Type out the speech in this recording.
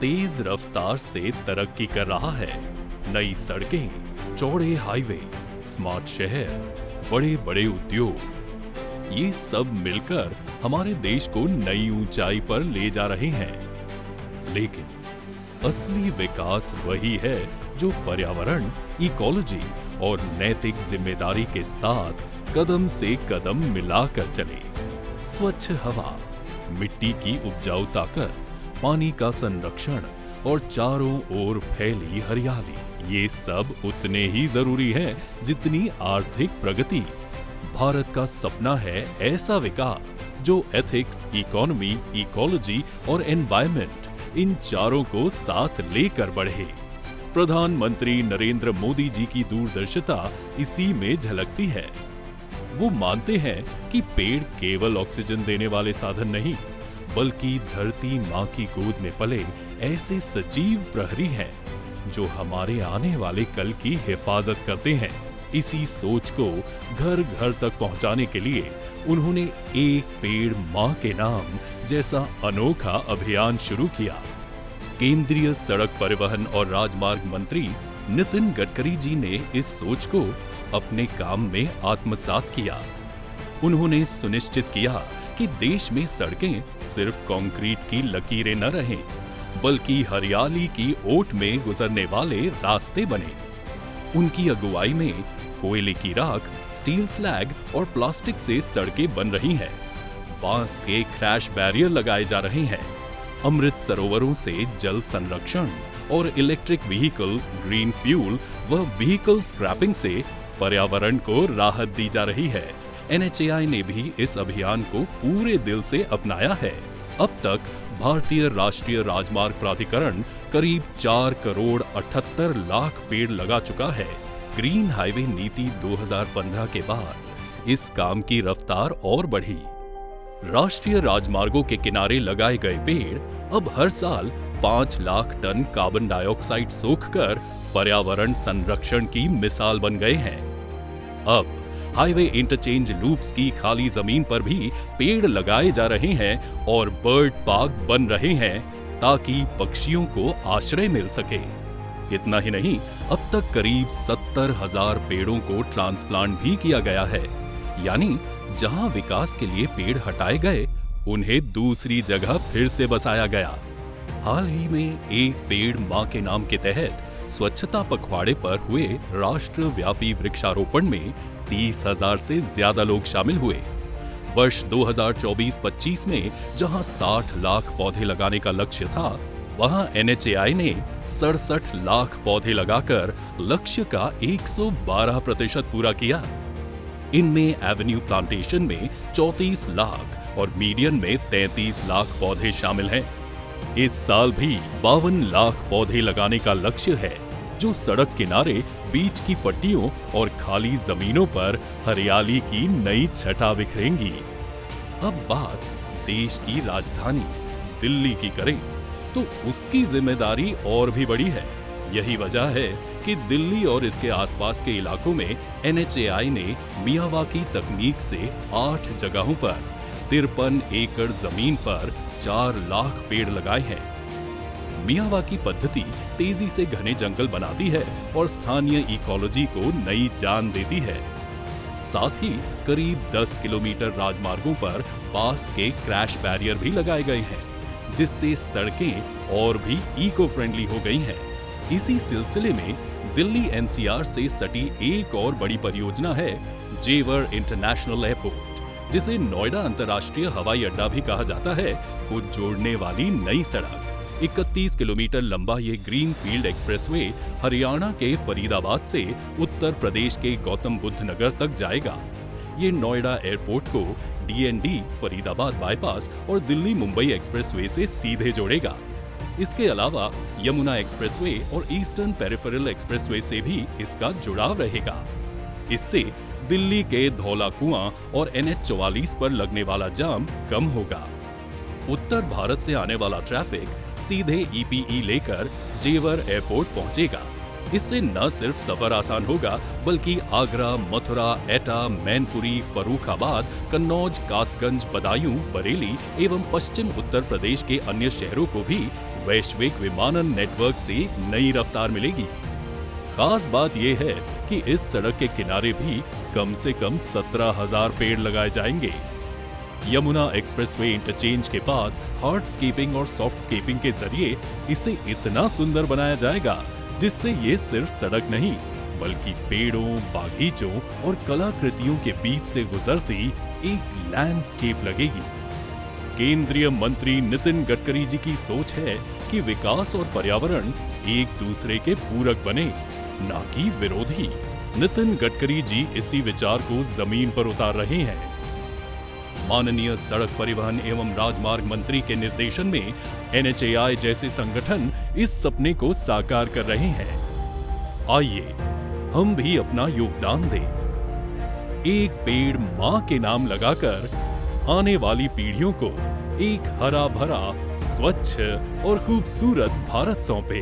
तेज रफ्तार से तरक्की कर रहा है। नई सड़कें, चौड़े हाईवे, स्मार्ट शहर, बड़े बड़े उद्योग, ये सब मिलकर हमारे देश को नई ऊंचाई पर ले जा रहे हैं। लेकिन असली विकास वही है जो पर्यावरण, इकोलॉजी और नैतिक जिम्मेदारी के साथ कदम से कदम मिलाकर चले। स्वच्छ हवा, मिट्टी की उपजाऊ ताकत, पानी का संरक्षण और चारों ओर फैली हरियाली, ये सब उतने ही जरूरी है जितनी आर्थिक प्रगति। भारत का सपना है ऐसा विकास जो एथिक्स, इकोनॉमी, इकोलॉजी और एनवायरनमेंट, इन चारों को साथ लेकर बढ़े। प्रधानमंत्री नरेंद्र मोदी जी की दूरदर्शिता इसी में झलकती है। वो मानते हैं कि पेड़ केवल ऑक्सीजन देने वाले साधन नहीं, बल्कि धरती माँ की गोद में पले ऐसे सजीव प्रहरी हैं जो हमारे आने वाले कल की हिफाजत करते हैं। इसी सोच को घर घर तक पहुंचाने के लिए उन्होंने एक पेड़ माँ के नाम जैसा अनोखा अभियान शुरू किया। केंद्रीय सड़क परिवहन और राजमार्ग मंत्री नितिन गडकरी जी ने इस सोच को अपने काम में आत्मसात किया। उन्होंने सुनिश्चित किया कि देश में सड़कें सिर्फ कंक्रीट की लकीरें न रहें, बल्कि हरियाली की ओट में गुजरने वाले रास्ते बने। उनकी अगुवाई में कोयले की राख, स्टील स्लैग और प्लास्टिक से सड़कें बन रही हैं। बांस के क्रैश बैरियर लगाए जा रहे हैं। अमृत सरोवरों से जल संरक्षण और इलेक्ट्रिक व्हीकल, ग्रीन फ्यूल व व्हीकल स्क्रैपिंग से पर्यावरण को राहत दी जा रही है। NHAI ने भी इस अभियान को पूरे दिल से अपनाया है। अब तक भारतीय राष्ट्रीय राजमार्ग प्राधिकरण करीब 4 करोड़ 78 लाख पेड़ लगा चुका है। ग्रीन हाईवे नीति 2015 के बाद इस काम की रफ्तार और बढ़ी। राष्ट्रीय राजमार्गों के किनारे लगाए गए पेड़ अब हर साल 5 लाख टन कार्बन डाइऑक्साइड सोखकर पर्यावरण संरक्षण की मिसाल बन गए हैं। अब हाईवे इंटरचेंज लूप्स की खाली जमीन पर भी पेड़ लगाए जा रहे हैं और बर्ड पार्क बन रहे हैं ताकि पक्षियों को आश्रय मिल सके। इतना ही नहीं, अब तक करीब 70,000 पेड़ों को ट्रांसप्लांट भी किया गया है। यानी जहां विकास के लिए पेड़ हटाए गए, उन्हें दूसरी जगह फिर से बसाया गया। हाल ही में एक पेड़ मां के नाम के तहत स्वच्छता पखवाड़े पर हुए राष्ट्रव्यापी वृक्षारोपण में 30,000 से ज्यादा लोग शामिल हुए। वर्ष 2024-25 में जहां 60 लाख पौधे लगाने का लक्ष्य था, वहां NHAI ने 67 लाख पौधे लगाकर लक्ष्य का 112% पूरा किया। इनमें एवेन्यू प्लांटेशन में 34 लाख और मीडियन में 33 लाख पौधे शामिल हैं। इस साल भी 52 लाख पौधे लगाने का लक्ष्य है, जो सड़क किनारे, बीच की पट्टियों और खाली जमीनों पर हरियाली की नई छटा बिखरेंगी। अब बात देश की राजधानी दिल्ली की करें तो उसकी जिम्मेदारी और भी बड़ी है। यही वजह है कि दिल्ली और इसके आसपास के इलाकों में NHAI ने मियावाकी तकनीक से 8 जगहों पर 53 एकड़ जमीन पर 4 लाख पेड़ लगाए हैं। मियावाकी पद्धति तेजी से घने जंगल बनाती है और स्थानीय इकोलॉजी को नई जान देती है। साथ ही करीब 10 किलोमीटर राजमार्गों पर पास के क्रैश बैरियर भी लगाए गए हैं, जिससे सड़कें और भी इको फ्रेंडली हो गई हैं। इसी सिलसिले में दिल्ली NCR से सटी एक और बड़ी परियोजना है जेवर इंटरनेशनल एयरपोर्ट, जिसे नोएडा अंतर्राष्ट्रीय हवाई अड्डा भी कहा जाता है, को जोड़ने वाली नई सड़क। 31 किलोमीटर लंबा ये ग्रीन फील्ड एक्सप्रेसवे हरियाणा के फरीदाबाद से उत्तर प्रदेश के गौतम बुद्ध नगर तक जाएगा। ये नोएडा एयरपोर्ट को DND फरीदाबाद बाईपास और दिल्ली मुंबई एक्सप्रेसवे से सीधे जोड़ेगा। इसके अलावा यमुना एक्सप्रेसवे और ईस्टर्न पेरिफेरल एक्सप्रेसवे से भी इसका जुड़ाव रहेगा। इससे दिल्ली के धौला कुआं और NH44 पर लगने वाला जाम कम होगा। उत्तर भारत से आने वाला ट्रैफिक सीधे EPE लेकर जेवर एयरपोर्ट पहुंचेगा। इससे न सिर्फ सफर आसान होगा, बल्कि आगरा, मथुरा, एटा, मैनपुरी, फर्रुखाबाद, कन्नौज, कासगंज, बदायूं, बरेली एवं पश्चिम उत्तर प्रदेश के अन्य शहरों को भी वैश्विक विमानन नेटवर्क से नई रफ्तार मिलेगी। खास बात यह है कि इस सड़क के किनारे भी कम से कम 17,000 पेड़ लगाए जाएंगे। यमुना एक्सप्रेसवे इंटरचेंज के पास हार्डस्केपिंग और सॉफ्टस्केपिंग के जरिए इसे इतना सुंदर बनाया जाएगा जिससे ये सिर्फ सड़क नहीं बल्कि पेड़ों, बागीचों और कलाकृतियों के बीच से गुजरती एक लैंडस्केप लगेगी। केंद्रीय मंत्री नितिन गडकरी जी की सोच है कि विकास और पर्यावरण एक दूसरे के पूरक बने, ना कि विरोधी। नितिन गडकरी जी इसी विचार को जमीन पर उतार रहे हैं। माननीय सड़क परिवहन एवं राजमार्ग मंत्री के निर्देशन में NHAI जैसे संगठन इस सपने को साकार कर रहे हैं। आइए हम भी अपना योगदान दें। एक पेड़ मां के नाम लगाकर आने वाली पीढ़ियों को एक हरा भरा, स्वच्छ और खूबसूरत भारत सौंपे।